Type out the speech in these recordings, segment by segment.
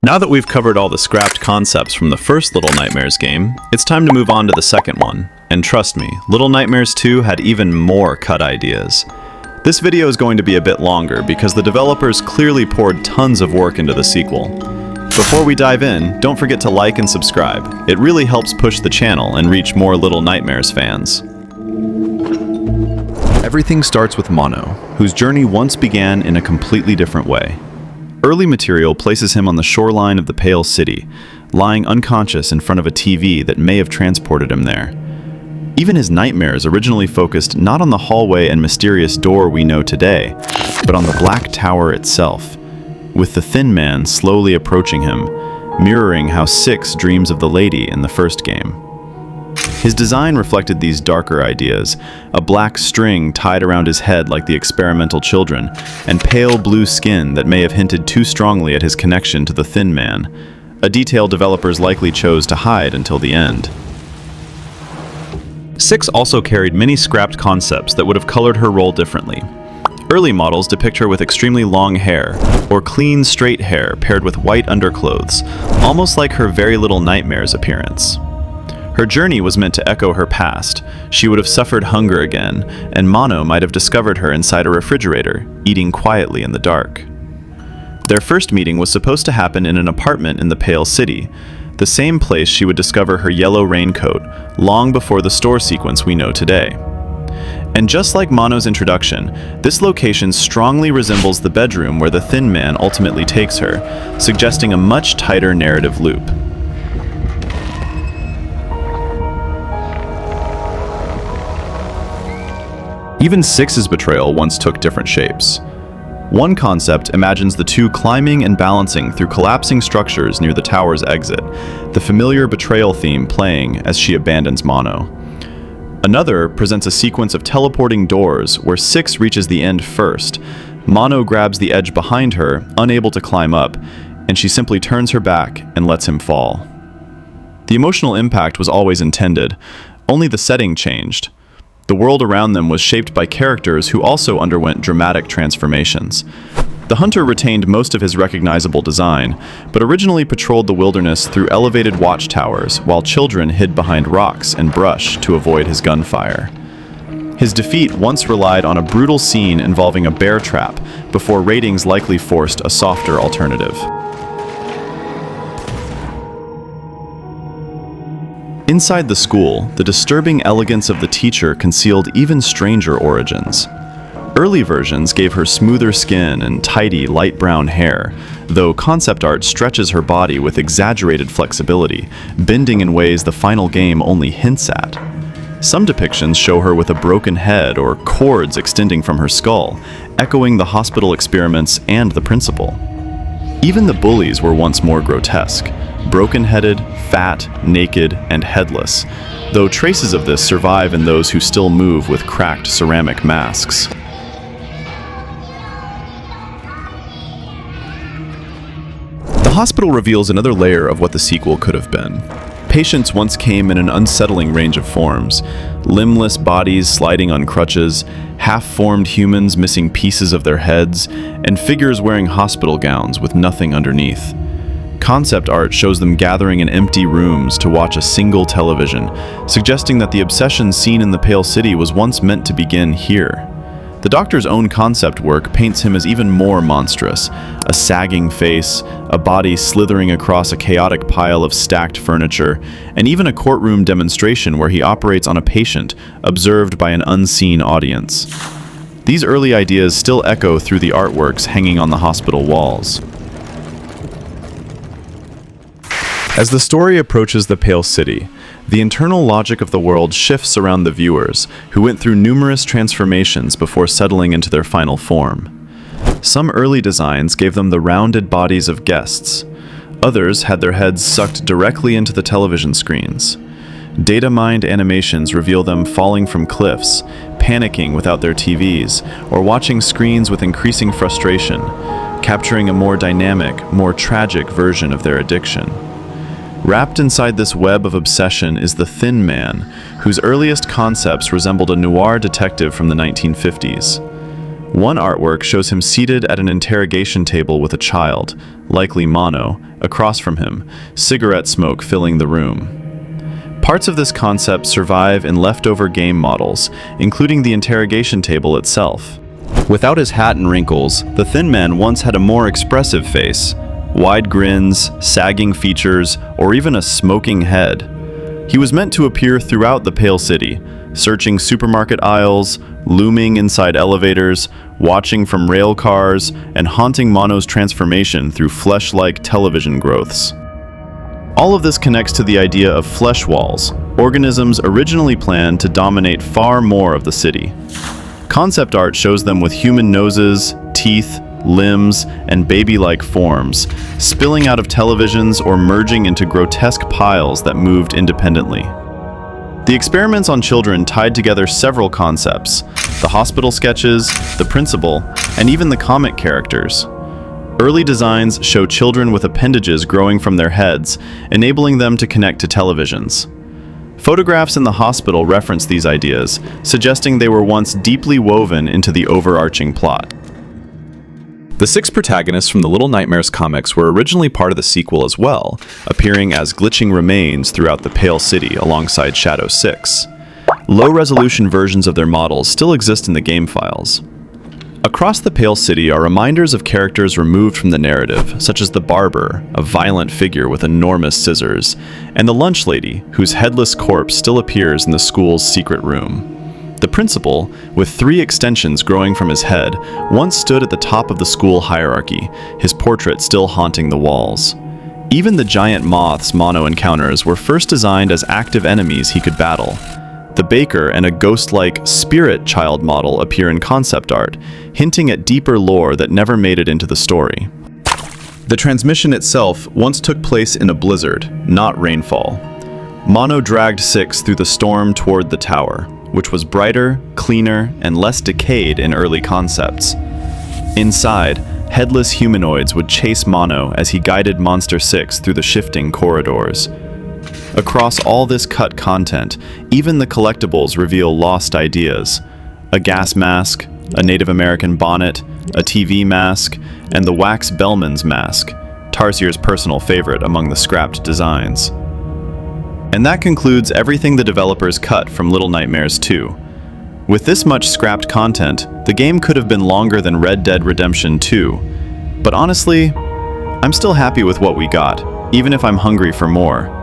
Now that we've covered all the scrapped concepts from the first Little Nightmares game, it's time to move on to the second one. And trust me, Little Nightmares 2 had even more cut ideas. This video is going to be a bit longer because the developers clearly poured tons of work into the sequel. Before we dive in, don't forget to like and subscribe. It really helps push the channel and reach more Little Nightmares fans. Everything starts with Mono, whose journey once began in a completely different way. Early material places him on the shoreline of the Pale City, lying unconscious in front of a TV that may have transported him there. Even his nightmares originally focused not on the hallway and mysterious door we know today, but on the Black Tower itself, with the Thin Man slowly approaching him, mirroring how Six dreams of the lady in the first game. His design reflected these darker ideas, a black string tied around his head like the experimental children, and pale blue skin that may have hinted too strongly at his connection to the Thin Man, a detail developers likely chose to hide until the end. Six also carried many scrapped concepts that would have colored her role differently. Early models depict her with extremely long hair, or clean, straight hair paired with white underclothes, almost like her Very Little Nightmares appearance. Her journey was meant to echo her past. She would have suffered hunger again, and Mono might have discovered her inside a refrigerator, eating quietly in the dark. Their first meeting was supposed to happen in an apartment in the Pale City, the same place she would discover her yellow raincoat, long before the store sequence we know today. And just like Mono's introduction, this location strongly resembles the bedroom where the Thin Man ultimately takes her, suggesting a much tighter narrative loop. Even Six's betrayal once took different shapes. One concept imagines the two climbing and balancing through collapsing structures near the tower's exit, the familiar betrayal theme playing as she abandons Mono. Another presents a sequence of teleporting doors where Six reaches the end first. Mono grabs the edge behind her, unable to climb up, and she simply turns her back and lets him fall. The emotional impact was always intended, only the setting changed. The world around them was shaped by characters who also underwent dramatic transformations. The hunter retained most of his recognizable design, but originally patrolled the wilderness through elevated watchtowers, while children hid behind rocks and brush to avoid his gunfire. His defeat once relied on a brutal scene involving a bear trap, before ratings likely forced a softer alternative. Inside the school, the disturbing elegance of the teacher concealed even stranger origins. Early versions gave her smoother skin and tidy light brown hair, though concept art stretches her body with exaggerated flexibility, bending in ways the final game only hints at. Some depictions show her with a broken head or cords extending from her skull, echoing the hospital experiments and the principal. Even the bullies were once more grotesque, broken-headed, fat, naked, and headless, though traces of this survive in those who still move with cracked ceramic masks. The hospital reveals another layer of what the sequel could have been. Patients once came in an unsettling range of forms: limbless bodies sliding on crutches, half-formed humans missing pieces of their heads, and figures wearing hospital gowns with nothing underneath. Concept art shows them gathering in empty rooms to watch a single television, suggesting that the obsession seen in the Pale City was once meant to begin here. The Doctor's own concept work paints him as even more monstrous: a sagging face, a body slithering across a chaotic pile of stacked furniture, and even a courtroom demonstration where he operates on a patient, observed by an unseen audience. These early ideas still echo through the artworks hanging on the hospital walls. As the story approaches the Pale City, the internal logic of the world shifts around the viewers, who went through numerous transformations before settling into their final form. Some early designs gave them the rounded bodies of guests. Others had their heads sucked directly into the television screens. Data-mined animations reveal them falling from cliffs, panicking without their TVs, or watching screens with increasing frustration, capturing a more dynamic, more tragic version of their addiction. Wrapped inside this web of obsession is the Thin Man, whose earliest concepts resembled a noir detective from the 1950s. One artwork shows him seated at an interrogation table with a child, likely Mono, across from him, cigarette smoke filling the room. Parts of this concept survive in leftover game models, including the interrogation table itself. Without his hat and wrinkles, the Thin Man once had a more expressive face, wide grins, sagging features, or even a smoking head. He was meant to appear throughout the Pale City, searching supermarket aisles, looming inside elevators, watching from rail cars, and haunting Mono's transformation through flesh-like television growths. All of this connects to the idea of flesh walls, organisms originally planned to dominate far more of the city. Concept art shows them with human noses, teeth, limbs, and baby-like forms, spilling out of televisions or merging into grotesque piles that moved independently. The experiments on children tied together several concepts: the hospital sketches, the principal, and even the comic characters. Early designs show children with appendages growing from their heads, enabling them to connect to televisions. Photographs in the hospital reference these ideas, suggesting they were once deeply woven into the overarching plot. The 6 protagonists from the Little Nightmares comics were originally part of the sequel as well, appearing as glitching remains throughout the Pale City alongside Shadow 6. Low-resolution versions of their models still exist in the game files. Across the Pale City are reminders of characters removed from the narrative, such as the Barber, a violent figure with enormous scissors, and the Lunch Lady, whose headless corpse still appears in the school's secret room. The principal, with 3 extensions growing from his head, once stood at the top of the school hierarchy, his portrait still haunting the walls. Even the giant moths Mono encounters were first designed as active enemies he could battle. The baker and a ghost-like spirit child model appear in concept art, hinting at deeper lore that never made it into the story. The transmission itself once took place in a blizzard, not rainfall. Mono dragged 6 through the storm toward the tower, which was brighter, cleaner, and less decayed in early concepts. Inside, headless humanoids would chase Mono as he guided Monster 6 through the shifting corridors. Across all this cut content, even the collectibles reveal lost ideas. A gas mask, a Native American bonnet, a TV mask, and the wax bellman's mask, Tarsier's personal favorite among the scrapped designs. And that concludes everything the developers cut from Little Nightmares 2. With this much scrapped content, the game could have been longer than Red Dead Redemption 2. But honestly, I'm still happy with what we got, even if I'm hungry for more.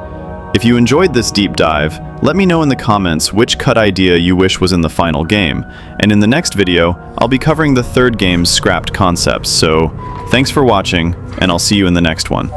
If you enjoyed this deep dive, let me know in the comments which cut idea you wish was in the final game, and in the next video, I'll be covering the 3rd game's scrapped concepts, so thanks for watching, and I'll see you in the next one.